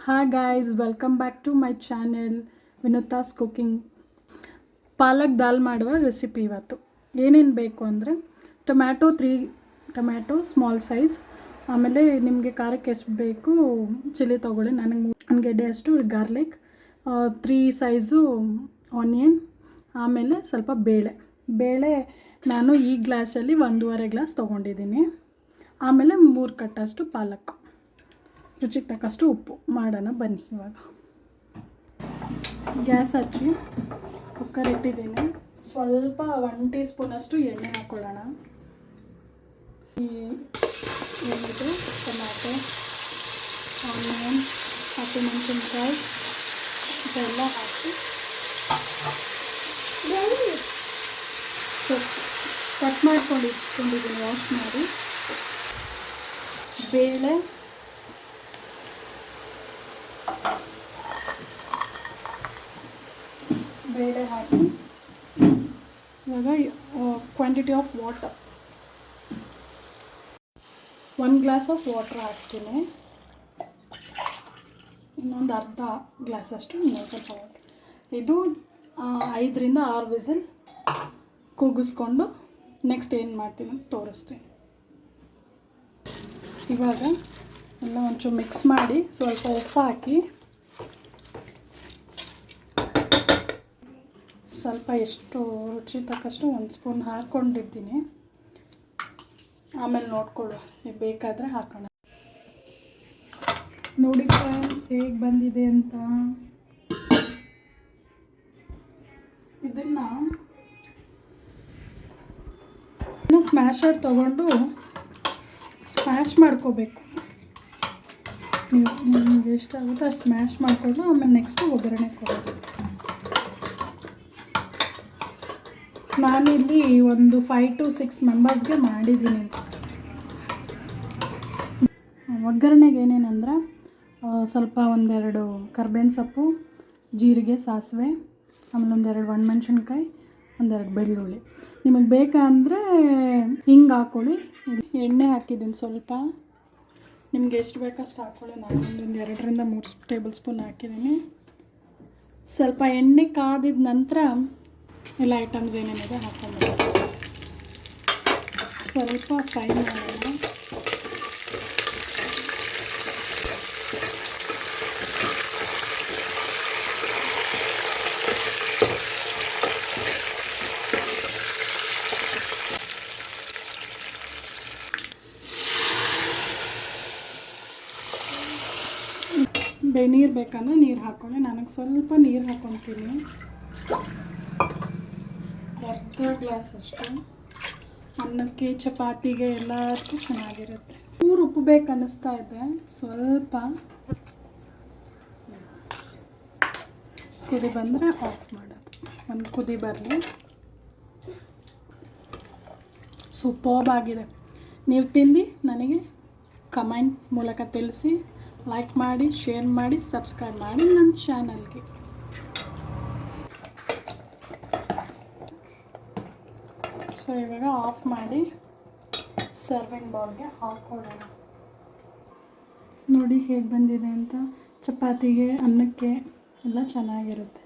Hi guys, welcome back to my channel Vinuta's Cooking. ಪಾಲಕ್ ದಾಲ್ ಮಾಡುವ recipe ಇವತ್ತು. ಏನೇನು ಬೇಕು ಅಂದರೆ ಟೊಮ್ಯಾಟೊ 3 ಟೊಮ್ಯಾಟೊ ಸ್ಮಾಲ್ ಸೈಜ್, ಆಮೇಲೆ ನಿಮಗೆ ಖಾರಕ್ಕೆ ಎಷ್ಟು ಬೇಕು ಚಿಲ್ಲಿ ತೊಗೊಳ್ಳಿ. ನನಗೆ 1 ಗೆಡ್ಡೆ ಅಷ್ಟು ಗಾರ್ಲಿಕ್, 3 ಸೈಜು ಆನಿಯನ್, ಆಮೇಲೆ ಸ್ವಲ್ಪ ಬೇಳೆ ನಾನು ಈ ಗ್ಲಾಸಲ್ಲಿ 1.5 ಗ್ಲಾಸ್ ತೊಗೊಂಡಿದ್ದೀನಿ. ಆಮೇಲೆ 3 ಕಟ್ಟಷ್ಟು ಪಾಲಕ್, ರುಚಿಗೆ ತಕ್ಕಷ್ಟು ಉಪ್ಪು. ಮಾಡೋಣ ಬನ್ನಿ. ಇವಾಗ ಗ್ಯಾಸ್ ಹಚ್ಚಿ ಕುಕ್ಕರ್ ಇಟ್ಟಿದ್ದೀನಿ. ಸ್ವಲ್ಪ 1 ಟೀ ಸ್ಪೂನಷ್ಟು ಎಣ್ಣೆ ಹಾಕ್ಕೊಳ್ಳೋಣ. ಏನಿದೆ ಟೊಮ್ಯಾಟೊ, ಆನಿಯನ್, ಹಸಿಮೆಣಸಿನ್ಕಾಯಿ ಇದೆಲ್ಲ ಹಾಕಿ ಕಟ್ ಮಾಡ್ಕೊಂಡು ಇಟ್ಕೊಂಡಿದ್ದೀನಿ, ವಾಶ್ ಮಾಡಿ. ಬೇಳೆ ಹಾಕಿ ಇವಾಗ quantity of water 1 glass of water ಹಾಕ್ತೀನಿ. ಇನ್ನೊಂದು ಅರ್ಧ ಗ್ಲಾಸಷ್ಟು ಇನ್ನೊಂದು ಸ್ವಲ್ಪ ವಾಟರ್. ಇದು 5 ರಿಂದ 6 ವಿಸಿಲ್ ಕೂಗಿಸ್ಕೊಂಡು ನೆಕ್ಸ್ಟ್ ಏನು ಮಾಡ್ತೀನಿ ಅಂತ ತೋರಿಸ್ತೀನಿ. ಇವಾಗ ಎಲ್ಲ ಒಂಚೂರು ಮಿಕ್ಸ್ ಮಾಡಿ ಸ್ವಲ್ಪ ಉಪ್ಪು ಹಾಕಿ ಸ್ವಲ್ಪ ಎಷ್ಟು ರುಚಿ ತಕ್ಕಷ್ಟು 1 ಸ್ಪೂನ್ ಹಾಕ್ಕೊಂಡಿದ್ದೀನಿ. ಆಮೇಲೆ ನೋಡ್ಕೊಳ್ಳು, ಬೇಕಾದರೆ ಹಾಕೋಣ. ನೋಡಿ ಫ್ರೆಂಡ್ಸ್ ಹೇಗೆ ಬಂದಿದೆ ಅಂತ. ಇದನ್ನು ಸ್ಮ್ಯಾಶರ್ ತೊಗೊಂಡು ಸ್ಮ್ಯಾಶ್ ಮಾಡ್ಕೋಬೇಕು. ನಿಮಗೆ ಎಷ್ಟಾಗುತ್ತೋ ಅಷ್ಟು ಸ್ಮ್ಯಾಶ್ ಮಾಡಿಕೊಂಡು ಆಮೇಲೆ ನೆಕ್ಸ್ಟು ಒಗ್ಗರಣೆ ಕೊಡೋದು. ನಾನಿಲ್ಲಿ ಒಂದು 5 to 6 ಮೆಂಬರ್ಸ್ಗೆ ಮಾಡಿದ್ದೀನಿ. ಒಗ್ಗರಣೆಗೆ ಏನೇನಂದ್ರೆ ಸ್ವಲ್ಪ 1-2 ಕರ್ಬೇವಿನ ಸೊಪ್ಪು, ಜೀರಿಗೆ, ಸಾಸಿವೆ, ಆಮೇಲೆ 1-2 ಒಣಮೆಣ್ಸಿನ್ಕಾಯಿ, 1-2 ಬೆಳ್ಳುಳ್ಳಿ. ನಿಮಗೆ ಬೇಕಂದರೆ ಹಿಂಗೆ ಹಾಕ್ಕೊಳ್ಳಿ. ಎಣ್ಣೆ ಹಾಕಿದ್ದೀನಿ ಸ್ವಲ್ಪ, ನಿಮ್ಗೆ ಎಷ್ಟು ಬೇಕಷ್ಟು ಹಾಕ್ಕೊಳ್ಳಿ. ನಾನು 2 ರಿಂದ 3 ಟೇಬಲ್ ಸ್ಪೂನ್ ಹಾಕಿದ್ದೀನಿ. ಸ್ವಲ್ಪ ಎಣ್ಣೆ ಕಾದಿದ ನಂತರ ಎಲ್ಲ ಐಟಮ್ಸ್ ಏನೇನಿದೆ ಹಾಕ್ಕೊಂಡು ಸ್ವಲ್ಪ ಫ್ರೈ ಮಾಡೋಣ. ನೀರು ಬೇಕಂದ್ರೆ ನೀರು ಹಾಕ್ಕೊಳ್ಳಿ. ನನಗೆ ಸ್ವಲ್ಪ ನೀರು ಹಾಕ್ಕೊತೀನಿ, ಅರ್ಧ ಗ್ಲಾಸ್ ಅಷ್ಟು. ಅನ್ನಕ್ಕೆ, ಚಪಾತಿಗೆ ಎಲ್ಲದಕ್ಕೂ ಚೆನ್ನಾಗಿರುತ್ತೆ. ಉಪ್ಪು ಬೇಕು ಅನ್ನಿಸ್ತಾ ಇದೆ, ಸ್ವಲ್ಪ ಕುದಿ ಬಂದರೆ ಆಫ್ ಮಾಡೋದು. ಒಂದು ಕುದಿ ಬರಲಿ. ಸೂಪರ್ಬ್ ಆಗಿದೆ. ನೀವು ತಿಂದು ನನಗೆ ಕಮೆಂಟ್ ಮೂಲಕ ತಿಳಿಸಿ. ಲೈಕ್ ಮಾಡಿ, ಶೇರ್ ಮಾಡಿ, ಸಬ್ಸ್ಕ್ರೈಬ್ ಮಾಡಿ ನನ್ನ ಚಾನಲ್ಗೆ. ಸೊ ಇವಾಗ ಆಫ್ ಮಾಡಿ ಸರ್ವಿಂಗ್ ಬೌಲ್ಗೆ ಹಾಕ್ಕೊಳ್ಳೋಣ. ನೋಡಿ ಹೇಗೆ ಬಂದಿದೆ ಅಂತ. ಚಪಾತಿಗೆ, ಅನ್ನಕ್ಕೆ ಎಲ್ಲ ಚೆನ್ನಾಗಿರುತ್ತೆ.